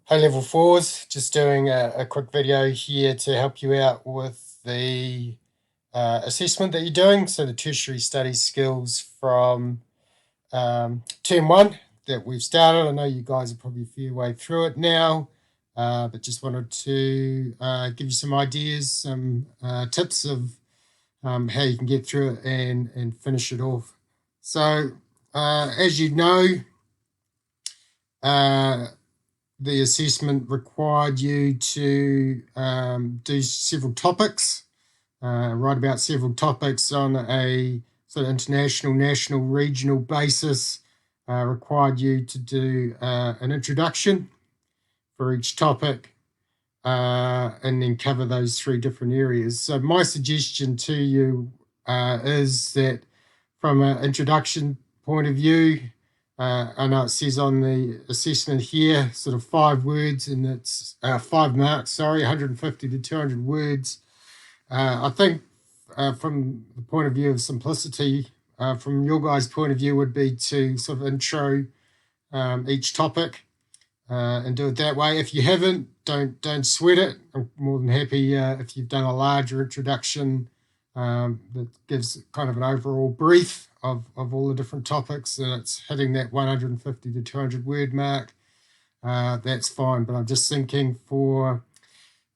Hey Level 4s, just doing a quick video here to help you out with the assessment that you're doing. So the tertiary studies skills from term 1 that we've started. I know you guys are probably a fair way through it now, but just wanted to give you some ideas, some tips of how you can get through it and finish it off. So as you know, the assessment required you to do several topics, write about several topics on a sort of international, national, regional basis, required you to do an introduction for each topic, and then cover those 3 different areas. So my suggestion to you is that from an introduction point of view, I know it says on the assessment here, sort of 5 words, and it's 5 marks, sorry, 150 to 200 words. I think from the point of view of simplicity, from your guys' point of view, would be to sort of intro each topic and do it that way. If you haven't, don't sweat it. I'm more than happy if you've done a larger introduction that gives kind of an overall brief of all the different topics, and it's hitting that 150 to 200 word mark. That's fine, but I'm just thinking for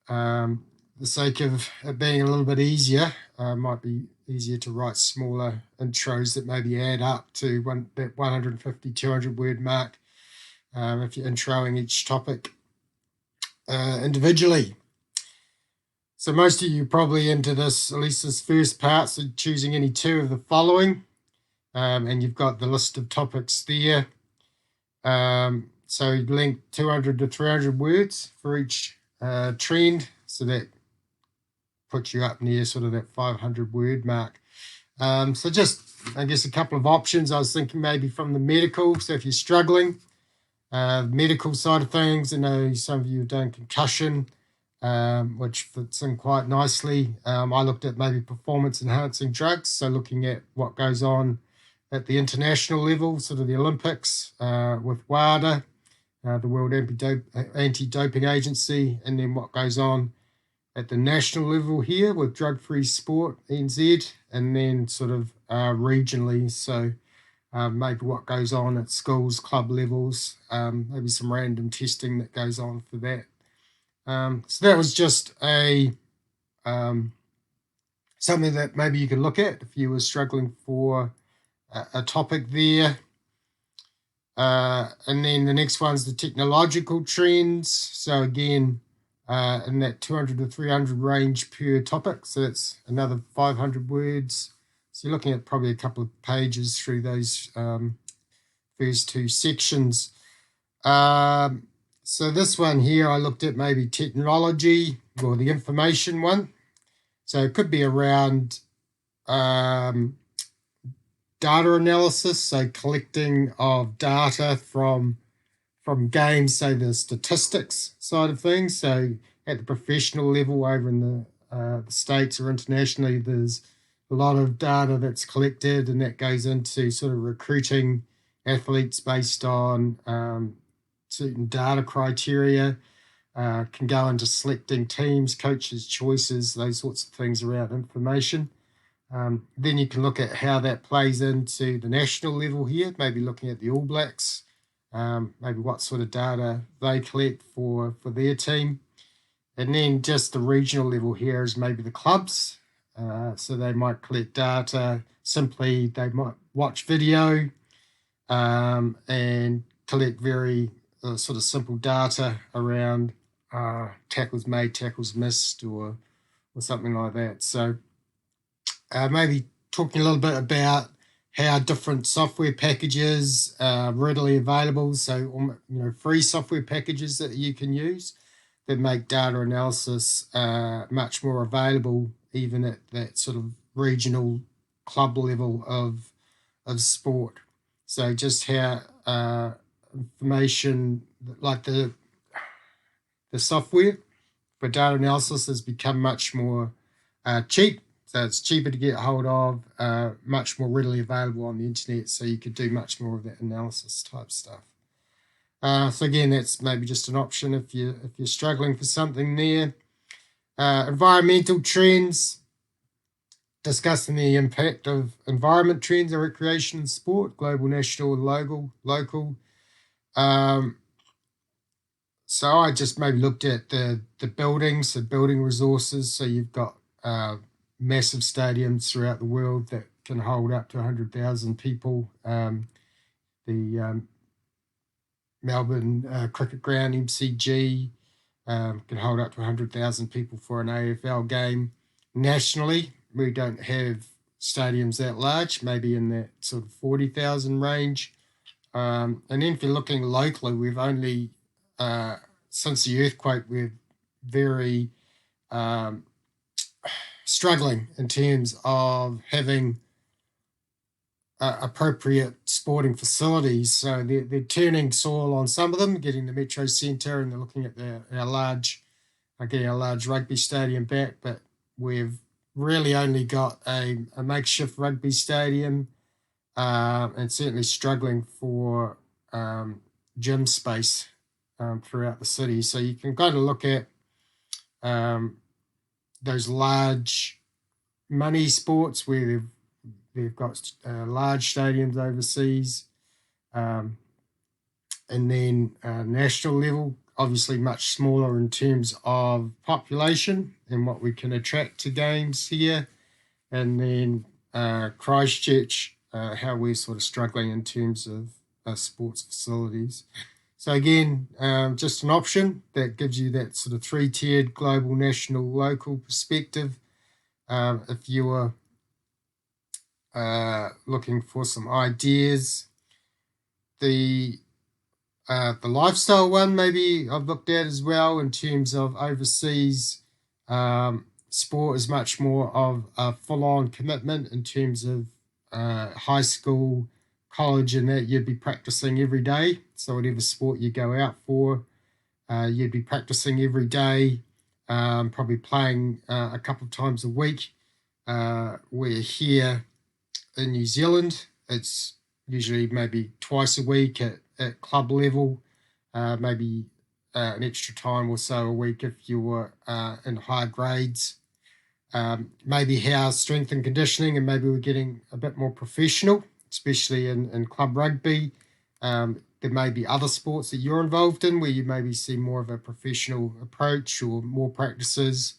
the sake of it being a little bit easier, might be easier to write smaller intros that maybe add up to that 150, 200 word mark if you're introing each topic individually. So most of you probably into this, at least this first part, so choosing any 2 of the following, and you've got the list of topics there. So link 200 to 300 words for each trend, so that puts you up near sort of that 500 word mark. So just, I guess, a couple of options. I was thinking maybe from the medical, so if you're struggling, medical side of things, I know some of you have done concussion, which fits in quite nicely. I looked at maybe performance enhancing drugs, so looking at what goes on at the international level, sort of the Olympics with WADA, the World Anti-Doping Agency, and then what goes on at the national level here with Drug-Free Sport, NZ, and then sort of regionally, so maybe what goes on at schools, club levels, maybe some random testing that goes on for that. So that was just a something that maybe you could look at if you were struggling for a topic there. And then the next one's the technological trends. So again, in that 200 to 300 range per topic. So that's another 500 words. So you're looking at probably a couple of pages through those first 2 sections. So this one here, I looked at maybe technology or the information one. So it could be around data analysis, so collecting of data from games, say the statistics side of things. So at the professional level over in the States or internationally, there's a lot of data that's collected, and that goes into sort of recruiting athletes based on certain data criteria, can go into selecting teams, coaches' choices, those sorts of things around information. Then you can look at how that plays into the national level here, maybe looking at the All Blacks, maybe what sort of data they collect for their team. And then just the regional level here is maybe the clubs. So they might collect data, simply they might watch video and collect very sort of simple data around tackles made, tackles missed, or something like that. So maybe talking a little bit about how different software packages are readily available. So, free software packages that you can use that make data analysis much more available, even at that sort of regional club level of sport. So just how information, like the software for data analysis, has become much more cheap. So it's cheaper to get hold of, much more readily available on the internet, so you could do much more of that analysis type stuff. So again, that's maybe just an option if you're struggling for something there. Environmental trends, discussing the impact of environment trends on recreation and sport, global, national, and local. So I just maybe looked at the buildings, the building resources. So you've got massive stadiums throughout the world that can hold up to 100,000 people. The Melbourne Cricket Ground, MCG, can hold up to 100,000 people for an AFL game. Nationally, we don't have stadiums that large, maybe in that sort of 40,000 range. And then if you're looking locally, we've only, since the earthquake, we're very struggling in terms of having appropriate sporting facilities. So they're turning soil on some of them, getting the Metro Centre, and they're looking at getting a large rugby stadium back, but we've really only got a makeshift rugby stadium, and certainly struggling for gym space throughout the city. So you can kind of look at those large money sports where they've got large stadiums overseas, and then national level, obviously much smaller in terms of population and what we can attract to games here. And then Christchurch, how we're sort of struggling in terms of sports facilities. So again, just an option that gives you that sort of three-tiered global, national, local perspective. If you are looking for some ideas, the lifestyle one maybe I've looked at as well in terms of overseas. Sport is much more of a full-on commitment in terms of high school, college, and that you'd be practicing every day. So whatever sport you go out for, you'd be practicing every day, probably playing a couple of times a week. We're here in New Zealand, it's usually maybe twice a week at club level, maybe an extra time or so a week if you were in higher grades. Maybe house strength and conditioning, and maybe we're getting a bit more professional, especially in club rugby. There may be other sports that you're involved in where you maybe see more of a professional approach or more practices,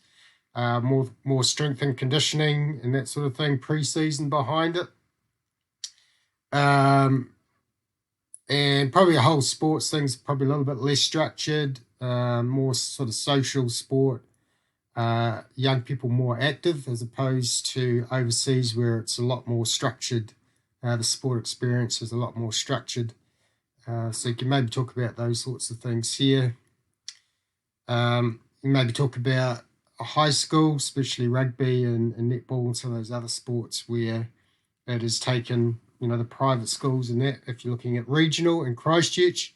more strength and conditioning and that sort of thing pre-season behind it. And probably a whole sports thing's probably a little bit less structured, more sort of social sport, young people more active as opposed to overseas where it's a lot more structured. The sport experience is a lot more structured. So you can maybe talk about those sorts of things here. You maybe talk about a high school, especially rugby and netball and some of those other sports where it has taken, the private schools and that, if you're looking at regional in Christchurch,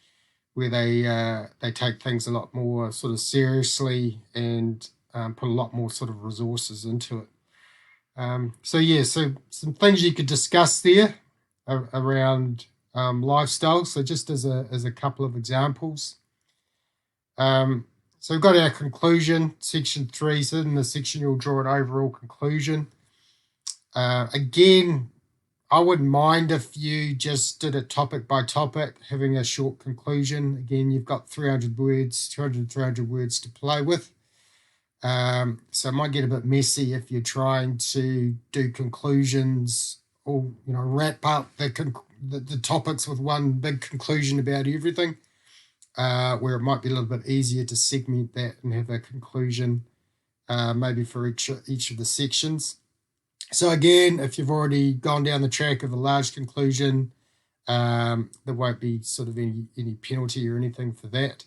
where they take things a lot more sort of seriously and put a lot more sort of resources into it. So some things you could discuss there around lifestyle. So just as a couple of examples. So we've got our conclusion, section 3. So in the section, you'll draw an overall conclusion. Again, I wouldn't mind if you just did it topic by topic, having a short conclusion. Again, you've got 300 words, 300 words to play with. So it might get a bit messy if you're trying to do conclusions or, wrap up the topics with one big conclusion about everything, where it might be a little bit easier to segment that and have a conclusion maybe for each of the sections. So again, if you've already gone down the track of a large conclusion, there won't be sort of any penalty or anything for that.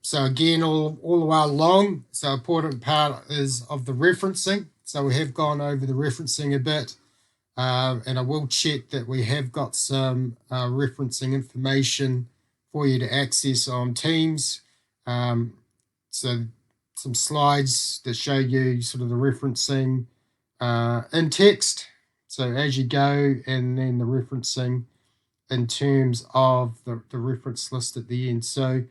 So again, all the way along, so important part is of the referencing. So we have gone over the referencing a bit, and I will check that we have got some referencing information for you to access on Teams. So some slides that show you sort of the referencing in text, so as you go, and then the referencing in terms of the reference list at the end. So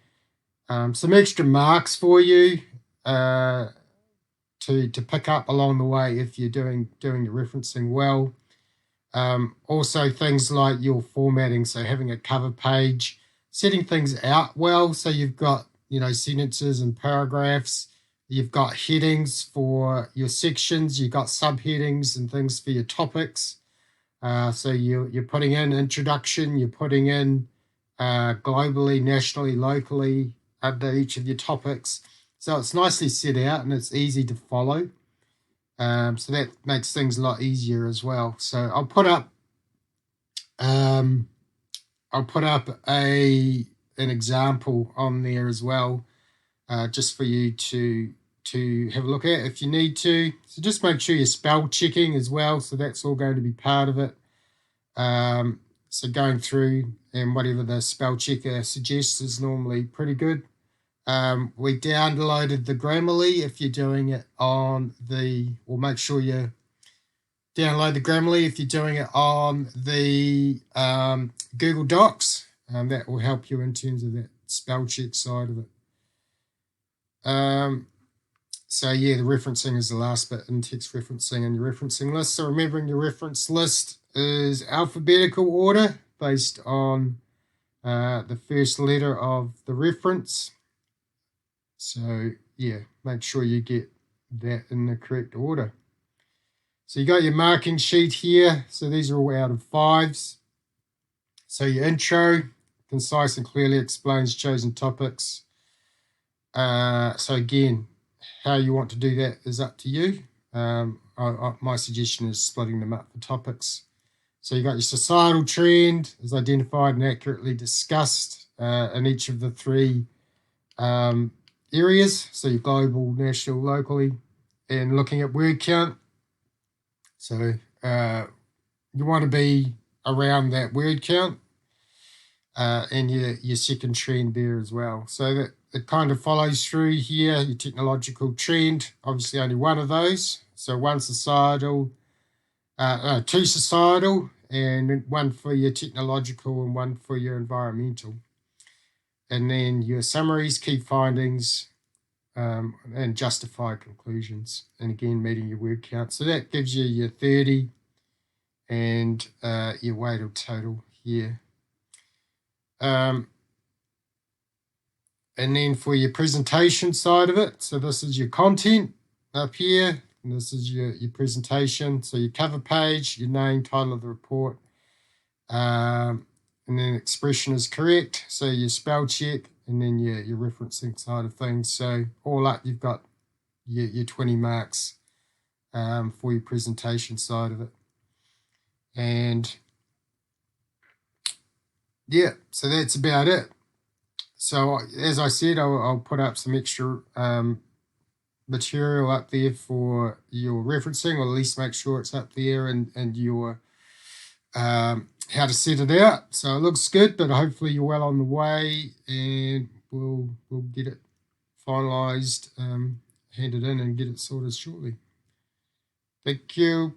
some extra marks for you to pick up along the way if you're doing your referencing well. Also things like your formatting, so having a cover page, setting things out well, so you've got sentences and paragraphs, you've got headings for your sections, you've got subheadings and things for your topics. So you're putting in introduction, you're putting in globally, nationally, locally under each of your topics. So it's nicely set out and it's easy to follow. So that makes things a lot easier as well. So I'll put up an example on there as well, just for you to have a look at if you need to. So just make sure you're spell checking as well. So that's all going to be part of it. So going through and whatever the spell checker suggests is normally pretty good. We downloaded the Grammarly. If you're doing it on make sure you download the Grammarly if you're doing it on the Google Docs. That will help you in terms of that spell check side of it. So yeah, the referencing is the last bit, in-text referencing and your referencing list. So remembering your reference list is alphabetical order based on the first letter of the reference. So yeah, make sure you get that in the correct order. So you got your marking sheet here. So these are all out of 5s. So your intro, concise and clearly explains chosen topics. So again, how you want to do that is up to you. My suggestion is splitting them up for topics. So you got your societal trend is identified and accurately discussed in each of the 3 areas. So your global, national, locally, and looking at word count. So you want to be around that word count and your second trend there as well. So that it kind of follows through here, your technological trend, obviously only one of those. So 1 societal, 2 societal, and 1 for your technological and 1 for your environmental. And then your summaries, key findings, and justified conclusions. And again, meeting your word count. So that gives you your 30 and your weighted total here. And then for your presentation side of it, so this is your content up here, and this is your presentation. So your cover page, your name, title of the report, and then expression is correct. So your spell check, and then your referencing side of things. So all up, you've got your 20 marks for your presentation side of it. And yeah, so that's about it. So as I said, I'll put up some extra material up there for your referencing, or at least make sure it's up there, and your how to set it out. So it looks good, but hopefully you're well on the way, and we'll get it finalized, handed in, and get it sorted shortly. Thank you.